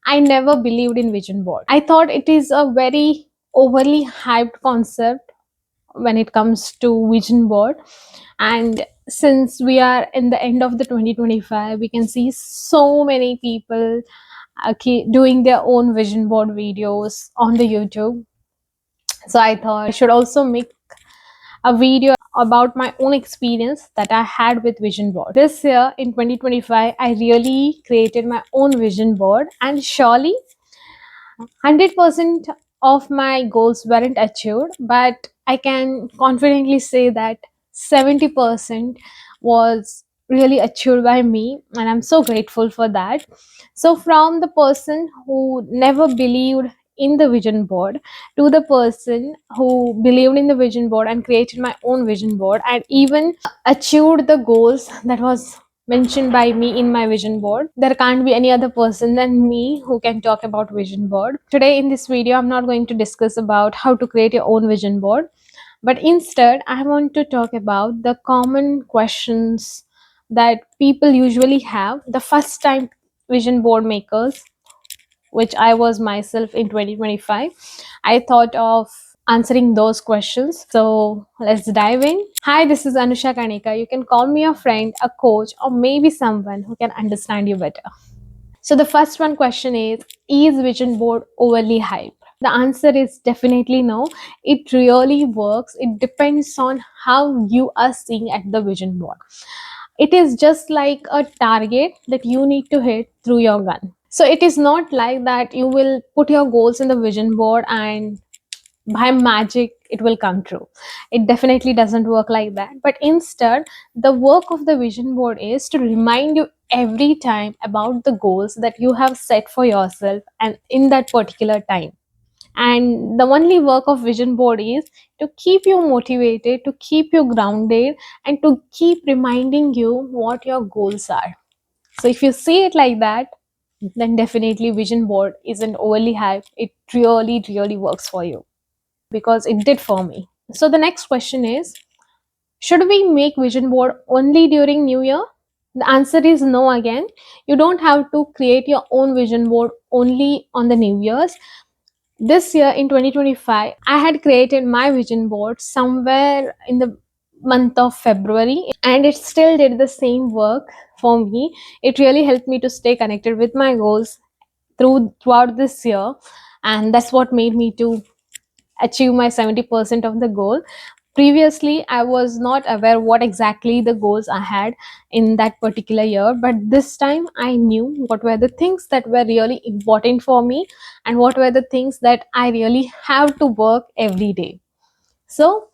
I never believed in vision board. I thought it is a very overly hyped concept when it comes to vision board. And since we are in the end of the 2025, we can see so many people doing their own vision board videos on the YouTube. So I thought I should also make a video about my own experience that I had with vision board. This year in 2025, I really created my own vision board, and surely 100% of my goals weren't achieved, but I can confidently say that 70% was really achieved by me, and I'm so grateful for that. So, from the person who never believed in the vision board to the person who believed in the vision board and created my own vision board and even achieved the goals that was mentioned by me in my vision board. There can't be any other person than me who can talk about vision board. Today in this video, I'm not going to discuss about how to create your own vision board, but instead I want to talk about the common questions that people usually have, the first time vision board makers, which I was myself in 2025. I thought of answering those questions. So let's dive in. Hi, this is Anusha Kanika. You can call me a friend, a coach, or maybe someone who can understand you better. So the first one question is vision board overly hype? The answer is definitely no. It really works. It depends on how you are seeing at the vision board. It is just like a target that you need to hit through your gun. So it is not like that you will put your goals in the vision board and by magic it will come true. It definitely doesn't work like that. But instead, the work of the vision board is to remind you every time about the goals that you have set for yourself and in that particular time. And the only work of vision board is to keep you motivated, to keep you grounded, and to keep reminding you what your goals are. So if you see it like that, then definitely vision board isn't overly hype. It really works for you, because it did for me. So the next question is, should we make vision board only during New Year? The answer is no again. You don't have to create your own vision board only on the New Year's. This year in 2025, I had created my vision board somewhere in the month of February, and it still did the same work for me. It really helped me to stay connected with my goals throughout this year, and that's what made me to achieve my 70% of the goal. Previously I was not aware what exactly the goals I had in that particular year, but this time I knew what were the things that were really important for me and what were the things that I really have to work every day. So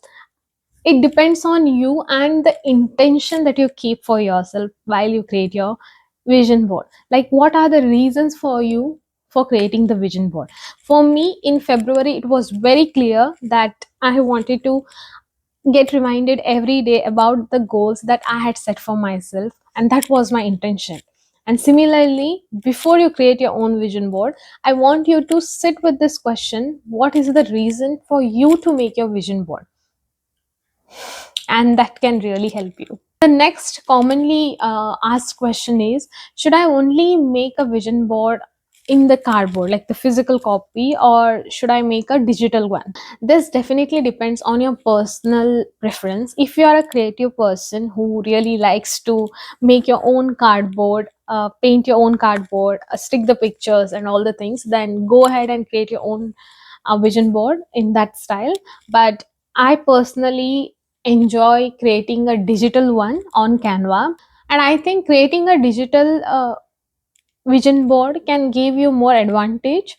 it depends on you and the intention that you keep for yourself while you create your vision board. Like, what are the reasons for you for creating the vision board? For me, in February, it was very clear that I wanted to get reminded every day about the goals that I had set for myself, and that was my intention. And similarly, before you create your own vision board, I want you to sit with this question: what is the reason for you to make your vision board? And that can really help you. The next commonly asked question is, should I only make a vision board in the cardboard, like the physical copy, or should I make a digital one? This definitely depends on your personal preference. If you are a creative person who really likes to make your own cardboard, paint your own cardboard, stick the pictures and all the things, then go ahead and create your own vision board in that style. But I personally enjoy creating a digital one on Canva. And I think creating a digital vision board can give you more advantage,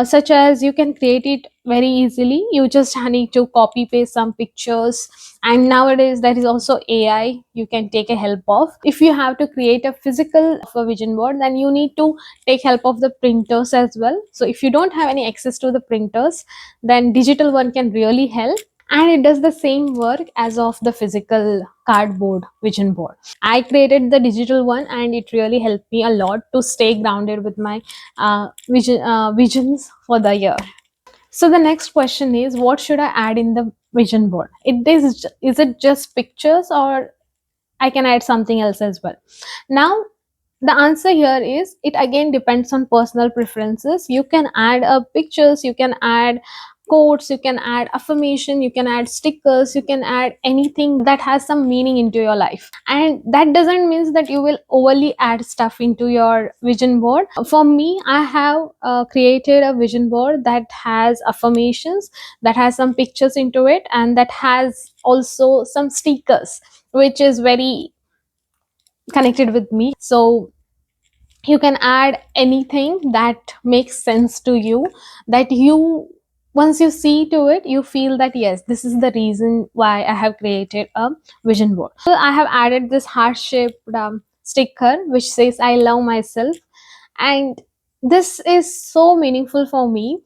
such as you can create it very easily. You just need to copy paste some pictures, and nowadays there is also AI you can take a help of. If you have to create a physical vision board, then you need to take help of the printers as well. So if you don't have any access to the printers, then digital one can really help, and it does the same work as of the physical cardboard vision board. I created the digital one, and it really helped me a lot to stay grounded with my visions for the year. So the next question is, what should I add in the vision board? Is it just pictures, or I can add something else as well? Now, The answer here is, it again depends on personal preferences. You can add pictures, you can add quotes, you can add affirmation, you can add stickers, you can add anything that has some meaning into your life. And that doesn't mean that you will overly add stuff into your vision board. For me, I have created a vision board that has affirmations, that has some pictures into it, and that has also some stickers, which is very connected with me. So you can add anything that makes sense to you, that you, once you see to it, you feel that yes, this is the reason why I have created a vision board. So I have added this heart shaped sticker which says I love myself, and this is so meaningful for me.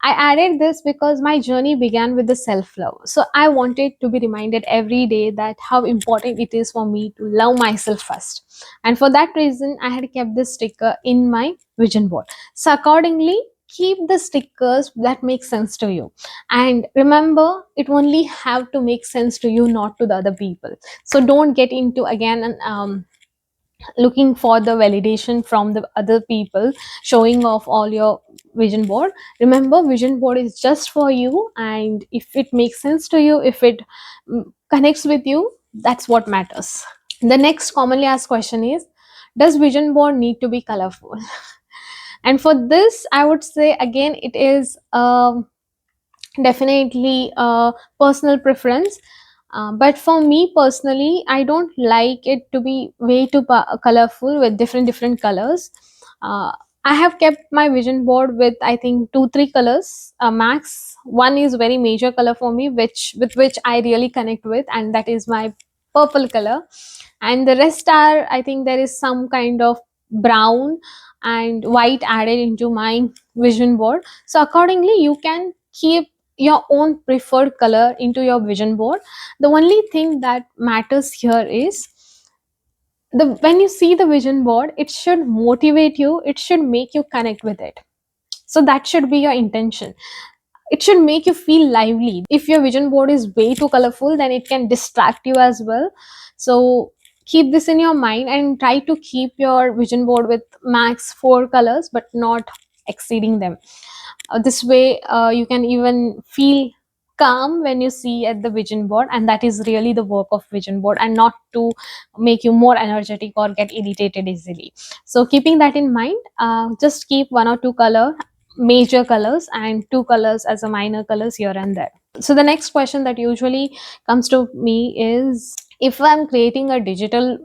I added this because my journey began with the self love. So I wanted to be reminded every day that how important it is for me to love myself first. And for that reason, I had kept this sticker in my vision board. So accordingly, keep the stickers that make sense to you. And remember, it only have to make sense to you, not to the other people. So don't get into again and looking for the validation from the other people, showing off all your vision board. Remember, vision board is just for you, and if it makes sense to you, if it connects with you, that's what matters. The next commonly asked question is, does vision board need to be colorful? And for this, I would say again, it is definitely a personal preference. But for me personally, I don't like it to be way too colorful with different colors. uh, I have kept my vision board with, I think, two three colors max. One is very major color for me, which with which I really connect with, and that is my purple color. And the rest are, I think, there is some kind of brown and white added into my vision board. So accordingly, you can keep your own preferred color into your vision board. The only thing that matters here is, the when you see the vision board, it should motivate you, it should make you connect with it. So that should be your intention. It should make you feel lively. If your vision board is way too colorful, then it can distract you as well. So keep this in your mind and try to keep your vision board with max 4 colors, but not exceeding them. This way, you can even feel calm when you see at the vision board, and that is really the work of vision board, and not to make you more energetic or get irritated easily. So keeping that in mind, just keep 1 or 2 color major colors and 2 colors as a minor colors here and there. So the next question that usually comes to me is, if I'm creating a digital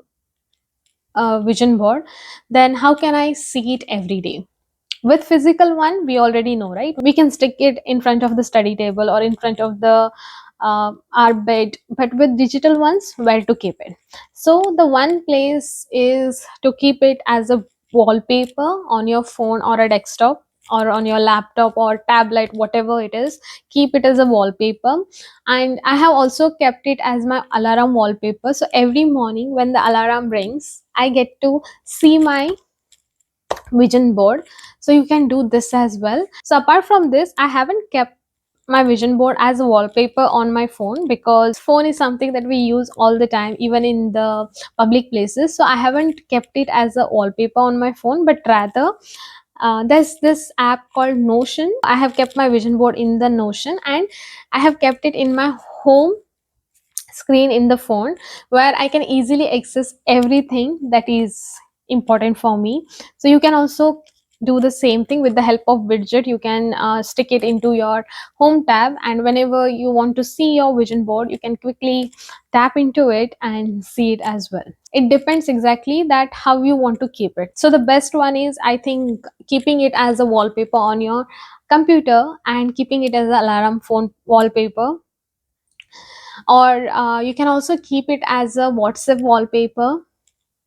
vision board, then how can I see it every day? With physical one, we already know, right? We can stick it in front of the study table or in front of the our bed. But with digital ones, where to keep it? So the one place is to keep it as a wallpaper on your phone or a desktop, or on your laptop or tablet, whatever it is. Keep it as a wallpaper. And I have also kept it as my alarm wallpaper. So every morning when the alarm rings, I get to see my vision board. So you can do this as well. So apart from this, I haven't kept my vision board as a wallpaper on my phone, because phone is something that we use all the time, even in the public places. So I haven't kept it as a wallpaper on my phone, but rather there's this app called Notion. I have kept my vision board in the Notion, and I have kept it in my home screen in the phone, where I can easily access everything that is important for me. So you can also do the same thing with the help of widget. You can stick it into your home tab, and whenever you want to see your vision board, you can quickly tap into it and see it as well. It depends exactly that how you want to keep it. So the best one is, I think, keeping it as a wallpaper on your computer, and keeping it as an alarm phone wallpaper. Or you can also keep it as a WhatsApp wallpaper,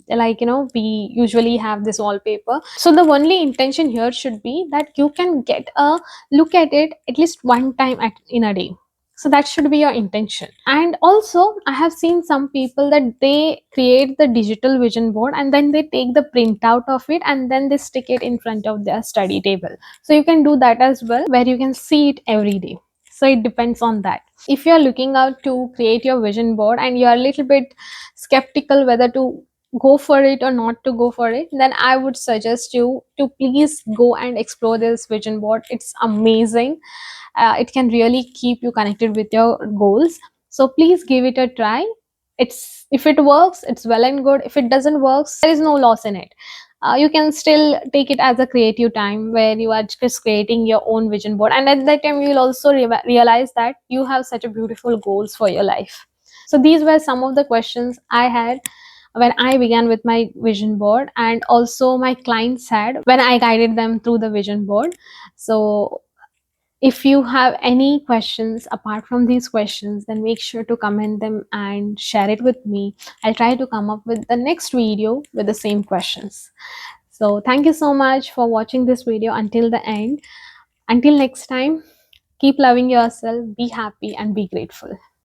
like, we usually have this wallpaper. So the only intention here should be that you can get a look at it at least one time in a day. So that should be your intention. And also, I have seen some people that they create the digital vision board, and then they take the printout of it, and then they stick it in front of their study table. So you can do that as well, where you can see it every day. So it depends on that. If you're looking out to create your vision board and you're a little bit skeptical whether to go for it or not to go for it, then I would suggest you to please go and explore this vision board. It's amazing. It can really keep you connected with your goals. So please give it a try. It's, if it works, it's well and good. If it doesn't work, there is no loss in it. You can still take it as a creative time where you are just creating your own vision board, and at that time you will also realize that you have such a beautiful goals for your life. So these were some of the questions I had when I began with my vision board, and also my clients had when I guided them through the vision board. So if you have any questions apart from these questions, then make sure to comment them and share it with me. I'll try to come up with the next video with the same questions. So thank you so much for watching this video until the end. Until next time, keep loving yourself, be happy, and be grateful.